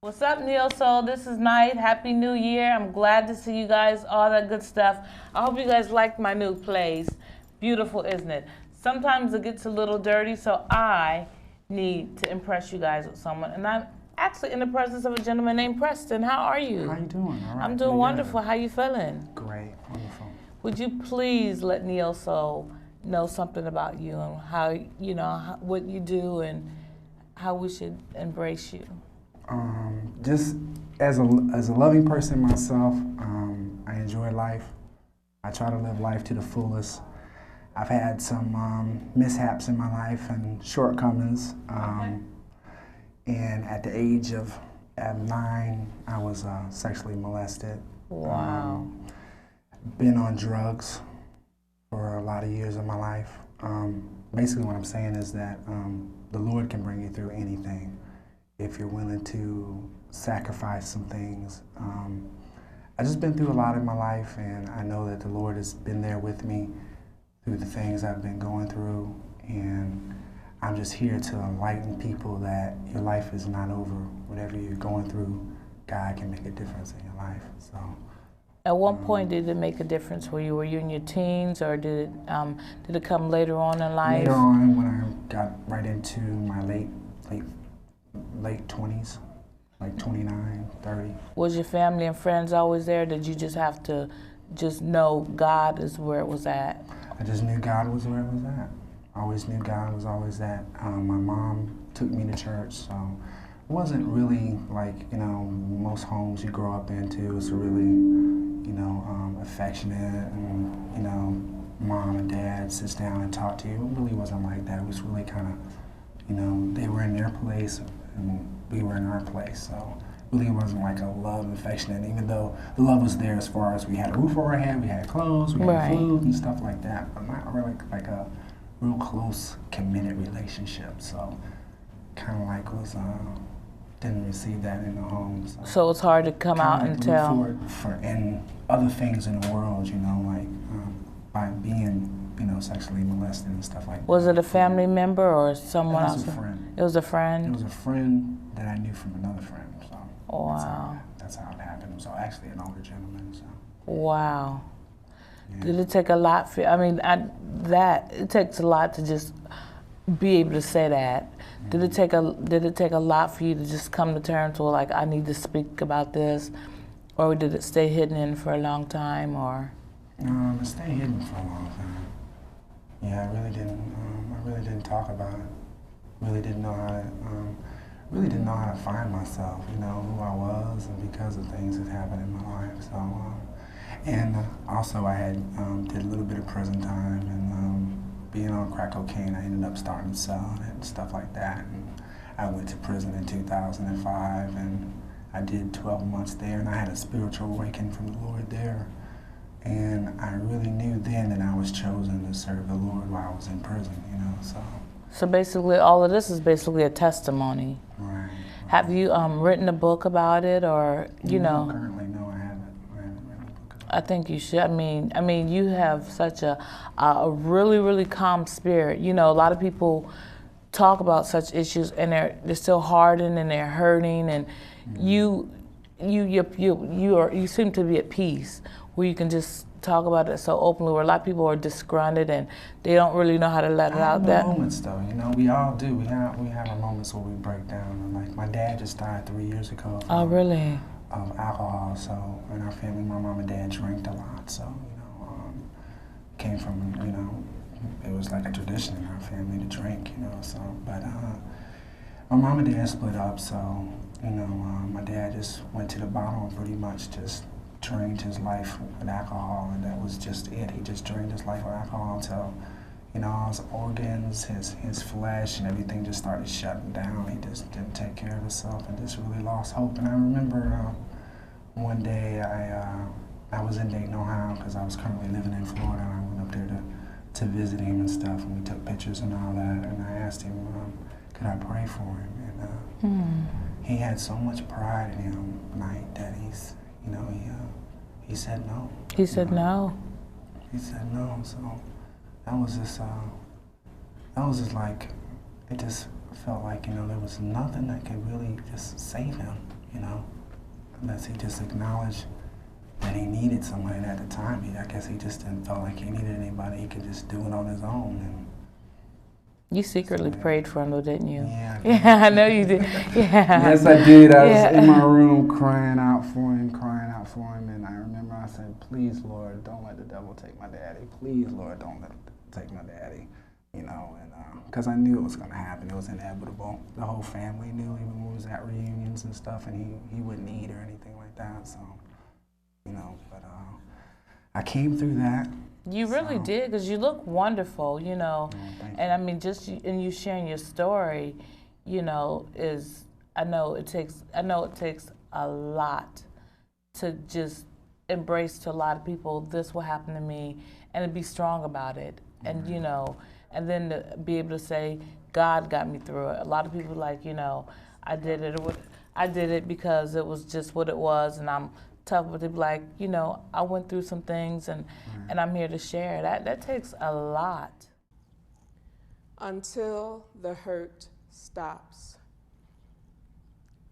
What's up, Neo Soul? This is Knyte. Happy New Year. I'm glad to see you guys, all that good stuff. I hope you guys like my new plays. Beautiful, isn't it? Sometimes it gets a little dirty, so I need to impress you guys with someone. And I'm actually in the presence of a gentleman named Preston. How are you? How you doing? All right. I'm doing wonderful. How you feeling? Great. Wonderful. Would you please let Neo Soul know something about you and how, what you do and how we should embrace you? Just as a loving person myself, I enjoy life. I try to live life to the fullest. I've had some mishaps in my life and shortcomings. And at the age of 9, I was sexually molested. Wow. Been on drugs for a lot of years of my life. Basically what I'm saying is that the Lord can bring you through anything if you're willing to sacrifice some things. I've just been through a lot in my life, and I know that the Lord has been there with me through the things I've been going through, and I'm just here to enlighten people that your life is not over. Whatever you're going through, God can make a difference in your life. So. At what point did it make a difference for you? Were you in your teens, or did it come later on in life? Later on, when I got right into my late 20s, like 29, 30. Was your family and friends always there? Did you just have to know God is where it was at? I just knew God was where it was at. I always knew God was always at. My mom took me to church, so it wasn't really like, most homes you grow up into. It's really, affectionate and, mom and dad sits down and talk to you. It really wasn't like that. It was really kind of, they were in their place and we were in our place. So it really wasn't like a love and affection. And even though the love was there as far as we had a roof over our head, we had clothes, we had food and stuff like that, but not really like a real close, committed relationship. So kind of like was, didn't receive that in the home. So it's hard to come out and tell. And other things in the world, by being, sexually molested and stuff like that. Was it a family member or someone else? It was a friend. It was a friend? It was a friend that I knew from another friend. So wow. That's how it happened. It was actually an older gentleman. So. Wow. Yeah. Did it take a lot for, it takes a lot to just be able to say that. Mm-hmm. Did it take a lot for you to just come to terms with, like, I need to speak about this? Or did it stay hidden in for a long time, or? It stayed hidden for a long time. Yeah, I really didn't talk about it. Really didn't know how to find myself, who I was, and because of things that happened in my life. So, and also I had did a little bit of prison time, and being on crack cocaine, I ended up starting to sell it and stuff like that. And I went to prison in 2005, and I did 12 months there, and I had a spiritual awakening from the Lord there. And I really knew then that I was chosen to serve the Lord while I was in prison, So basically, all of this is basically a testimony. Right. Have you written a book about it, or Currently, no, I haven't. I haven't written a book about it. I think you should. I mean, you have such a really, really calm spirit. A lot of people talk about such issues, and they're still hardened and they're hurting, and you seem to be at peace, where you can just talk about it so openly, where a lot of people are disgruntled and they don't really know how to let it out. That moments, though, we all do. We have our moments where we break down. And like my dad just died 3 years ago. Oh, really? Of alcohol. So in our family, my mom and dad drank a lot. So came from it was like a tradition in our family to drink. So but my mom and dad split up. So my dad just went to the bottle and pretty much just drained his life with alcohol, and that was just it. He just drained his life with alcohol until, all his organs, his flesh, and everything just started shutting down. He just didn't take care of himself and just really lost hope. And I remember one day I was in Dayton, Ohio, because I was currently living in Florida, and I went up there to visit him and stuff, and we took pictures and all that, and I asked him, could I pray for him? And he had so much pride in him, Knyte, that he said no. He said no? He said no, so that was just like, it just felt like, there was nothing that could really just save him, you know, unless he just acknowledged that he needed someone at the time. I guess he just didn't feel like he needed anybody. He could just do it on his own. And you secretly prayed for him, though, didn't you? yeah, Yeah, I know you did. Yeah. Yes, I did. I was in my room crying out for him, and I remember I said, please, Lord, don't let the devil take my daddy. Please, Lord, don't let him take my daddy. You know, and because I knew it was going to happen. It was inevitable. The whole family knew, even when we was at reunions and stuff, and he wouldn't eat or anything like that. So, you know, but I came through that. You really did, because you look wonderful, you know. And I mean, just in you sharing your story, you know, I know it takes a lot to just embrace to a lot of people, this will happen to me, and to be strong about it. And, you know, and then to be able to say, God got me through it. A lot of people like, you know, I did it because it was just what it was, and I'm tough, but they be like, you know, I went through some things, and I'm here to share. That takes a lot. Until the hurt stops.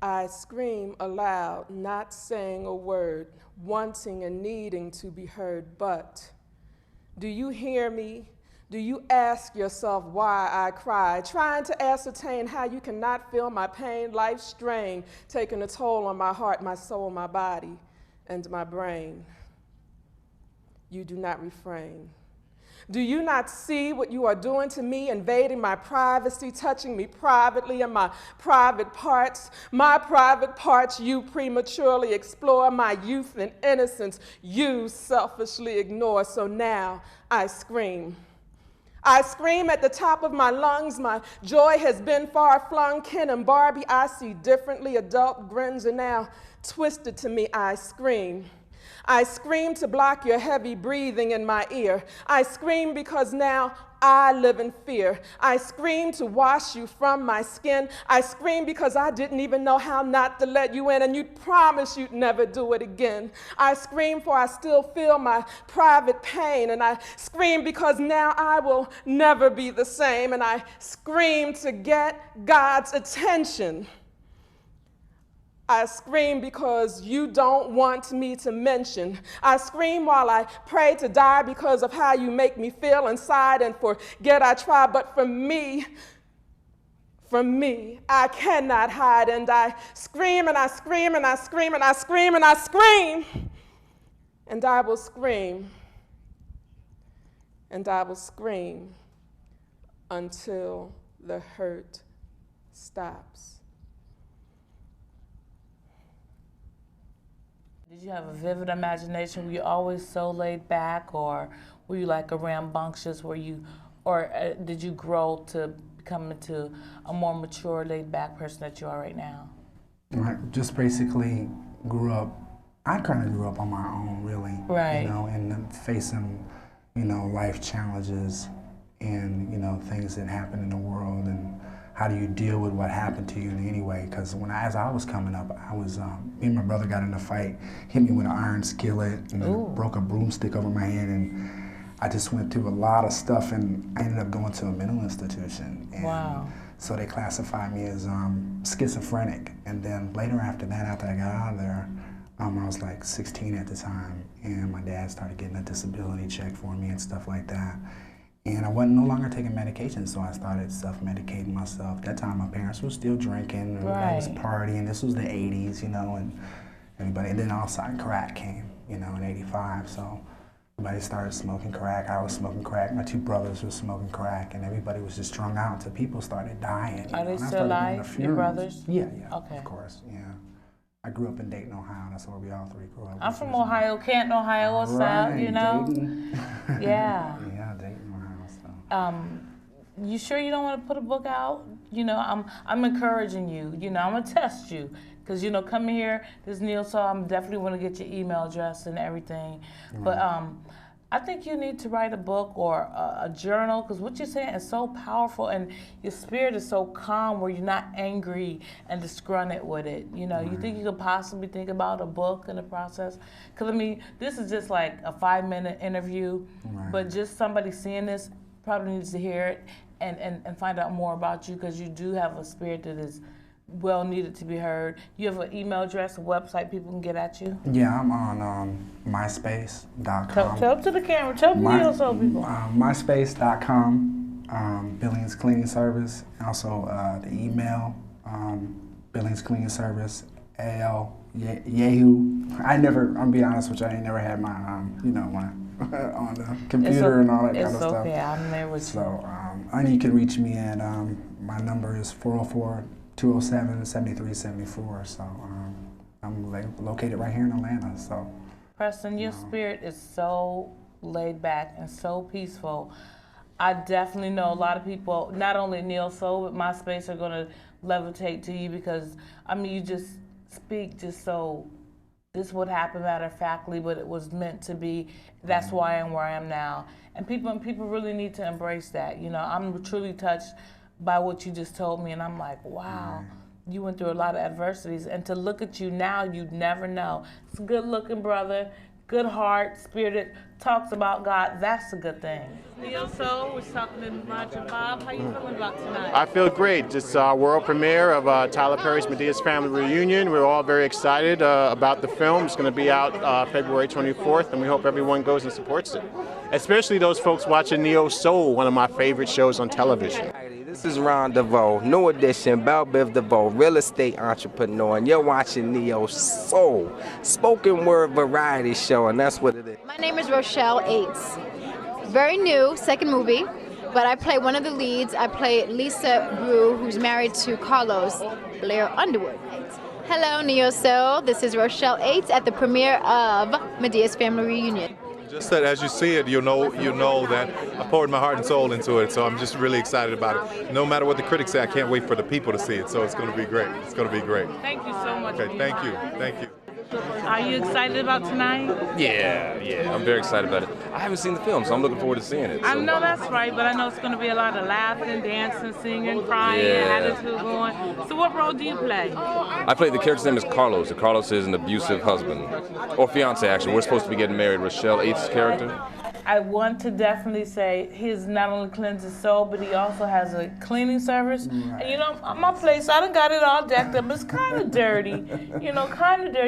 I scream aloud, not saying a word, wanting and needing to be heard, but do you hear me? Do you ask yourself why I cry, trying to ascertain how you cannot feel my pain, life's strain, taking a toll on my heart, my soul, my body, and my brain? You do not refrain. Do you not see what you are doing to me, invading my privacy, touching me privately in my private parts? My private parts you prematurely explore, my youth and innocence you selfishly ignore. So now I scream. I scream at the top of my lungs. My joy has been far flung. Ken and Barbie, I see differently. Adult grins are now twisted to me. I scream. I scream to block your heavy breathing in my ear. I scream because now I live in fear. I scream to wash you from my skin. I scream because I didn't even know how not to let you in, and you'd promise you'd never do it again. I scream for I still feel my private pain, and I scream because now I will never be the same, and I scream to get God's attention. I scream because you don't want me to mention. I scream while I pray to die because of how you make me feel inside, and forget I try, but from me, I cannot hide, and I scream and I scream and I scream and I scream and I scream, and I will scream, and I will scream until the hurt stops. Did you have a vivid imagination? Were you always so laid back, or were you like a rambunctious? Did you grow to become into a more mature, laid back person that you are right now? I just basically grew up. I kind of grew up on my own, really. Right. You know, and facing, you know, life challenges and, you know, things that happen in the world, and how do you deal with what happened to you in any way? Because as I was coming up, I was, me and my brother got in a fight, hit me with an iron skillet, and then broke a broomstick over my head, and I just went through a lot of stuff, and I ended up going to a mental institution. And wow. So they classified me as schizophrenic, and then later after that, after I got out of there, I was like 16 at the time, and my dad started getting a disability check for me and stuff like that. And I wasn't no longer taking medication, so I started self-medicating myself. At that time, my parents were still drinking, everybody was partying. This was the 80s, you know, and everybody. And then all of a sudden, crack came, you know, in '85. So everybody started smoking crack. I was smoking crack. My two brothers were smoking crack, and everybody was just strung out until people started dying. Are they still alive, your brothers? Yeah, okay. Of course, yeah. I grew up in Dayton, Ohio. That's where we all three grew up. I'm from Ohio, Canton, Ohio. What's up, you know? Dayton. Yeah. Yeah, Dayton. You sure you don't want to put a book out? You know, I'm encouraging you. You know, I'm gonna test you, because you know, coming here, this Neil, so I'm definitely want to get your email address and everything. Right. But I think you need to write a book or a journal, because what you're saying is so powerful, and your spirit is so calm where you're not angry and disgruntled with it. You know, you think you could possibly think about a book in the process? Because I mean, this is just like a 5-minute interview, but just somebody seeing this probably needs to hear it and find out more about you, because you do have a spirit that is well needed to be heard. You have an email address, a website people can get at you? Yeah, I'm on myspace.com. Tell to the camera. Tell the Neo Soul people. myspace.com, Billings Cleaning Service. Also the email, Billings Cleaning Service, Yahoo. I'm being honest with you, I ain't never had my, my on the computer and all that kind of stuff. It's okay, I'm there with you. So, and you can reach me at, my number is 404-207-7374. So, I'm located right here in Atlanta, so. Preston, your spirit is so laid back and so peaceful. I definitely know a lot of people, not only Neo Soul, but MySpace are gonna levitate to you because, I mean, you just speak just so, this would happen matter of factly, but it was meant to be. That's why I am where I am now. And people really need to embrace that. You know, I'm truly touched by what you just told me, and I'm like, wow, you went through a lot of adversities. And to look at you now, you'd never know. It's a good-looking brother, good heart, spirited, talks about God. That's a good thing. Neo Soul, we're talking to Roger Bob. How you feeling about tonight? I feel great. It's our world premiere of Tyler Perry's Medea's Family Reunion. We're all very excited about the film. It's going to be out February 24th, and we hope everyone goes and supports it. Especially those folks watching Neo Soul, one of my favorite shows on television. This is Ron DeVoe, new edition, Belle Biv DeVoe, real estate entrepreneur, and you're watching Neo Soul, spoken word variety show, and that's what it is. My name is Rochelle Aites. Very new, second movie, but I play one of the leads. I play Lisa Brew, who's married to Carlos Blair Underwood. Hello, Neo Soul. This is Rochelle Aites at the premiere of Medea's Family Reunion. Just that as you see it, you know that I poured my heart and soul into it, so I'm just really excited about it. No matter what the critics say, I can't wait for the people to see it, so it's going to be great. It's going to be great. Thank you so much. Okay, thank you. Thank you. Are you excited about tonight? Yeah, I'm very excited about it. I haven't seen the film, so I'm looking forward to seeing it. I know that's right, but I know it's going to be a lot of laughing, dancing, singing, crying, attitude going. So what role do you play? I play, the character's name is Carlos. Carlos is an abusive husband, or fiance actually. We're supposed to be getting married. Rochelle Aites' character. I want to definitely say he's not only cleanses soul, but he also has a cleaning service. Right. And you know, my place, I done got it all decked up. It's kind of dirty,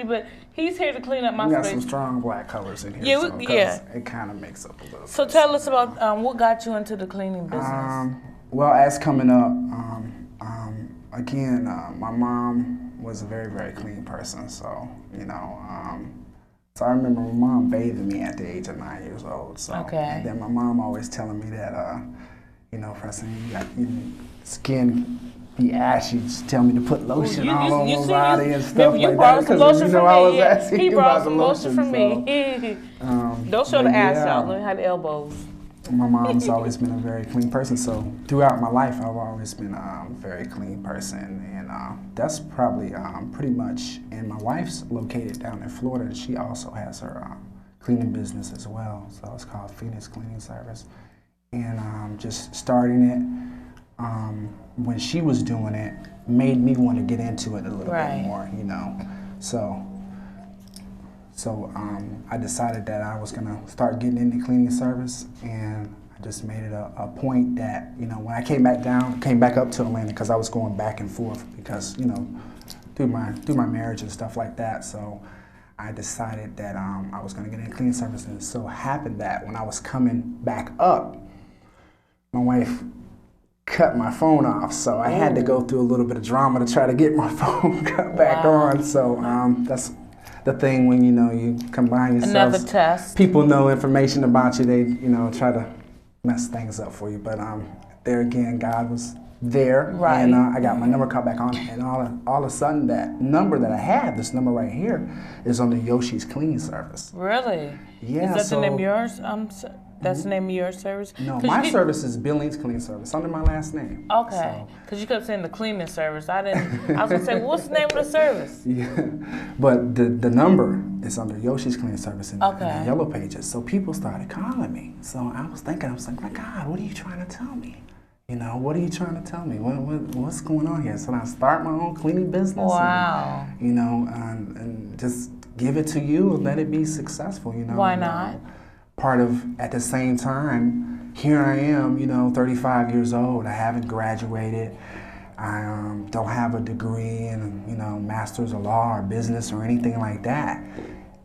but he's here to clean up my We got space. some strong black colors in here, Yeah, so it kind of makes up a little So bit. tell us about what got you into the cleaning business. Well, as coming up, again, my mom was a very, very clean person, so, so I remember my mom bathing me at the age of 9 years old. So, and then my mom always telling me that, Preston, your skin be ashy. Just tell me to put lotion all over my body and stuff like that. Because I was asking you about the lotion. From me. Don't show the ass out. Let me have the elbows. My mom's always been a very clean person, so throughout my life, I've always been a very clean person, and that's probably pretty much. And my wife's located down in Florida, and she also has her cleaning business as well. So it's called Phoenix Cleaning Service, and just starting it when she was doing it made me want to get into it a little bit more, So I decided that I was gonna start getting into cleaning service, and I just made it a point that, when I came back up to Atlanta, because I was going back and forth because, through my marriage and stuff like that. So I decided that I was gonna get into cleaning service, and it so happened that when I was coming back up, my wife cut my phone off, so I had to go through a little bit of drama to try to get my phone cut back on. So that's the thing when you combine yourselves. Another test. People know information about you. They try to mess things up for you. But there again, God was there, and I got my number cut back on, and all of a sudden that number that I had, this number right here, is on the Yoshi's Cleaning Service. Really? Yeah. Is that the name of yours? That's the name of your service? No, my service is Billings Cleaning Service, under my last name. Okay, because you kept saying the cleaning service. I was going to say, what's the name of the service? Yeah, but the number is under Yoshi's Cleaning Service in the yellow pages. So people started calling me. So I was like, my God, what are you trying to tell me? What are you trying to tell me? What's going on here? So I start my own cleaning business. Wow. And, and just give it to you and let it be successful, Why not? At the same time, here I am, 35 years old. I haven't graduated. I don't have a degree in, you know, master's of law or business or anything like that.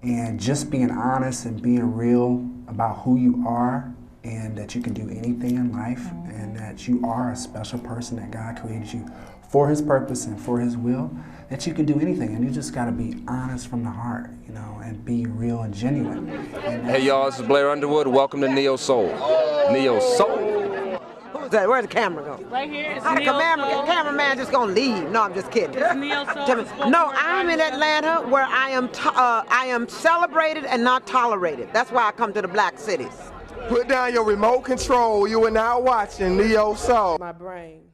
And just being honest and being real about who you are and that you can do anything in life and that you are a special person, that God created you for His purpose and for His will, that you can do anything. And you just got to be honest from the heart, you know, and be real and genuine. Hey y'all, this is Blair Underwood. Welcome to Neo Soul. Neo Soul. Who's that? Where's the camera go? Right here. It's How the Neo Soul. cameraman just gonna leave? No, I'm just kidding. It's Neo Soul. No, I'm in Atlanta where I am celebrated and not tolerated. That's why I come to the black cities. Put down your remote control. You are now watching Neo Soul. My brain.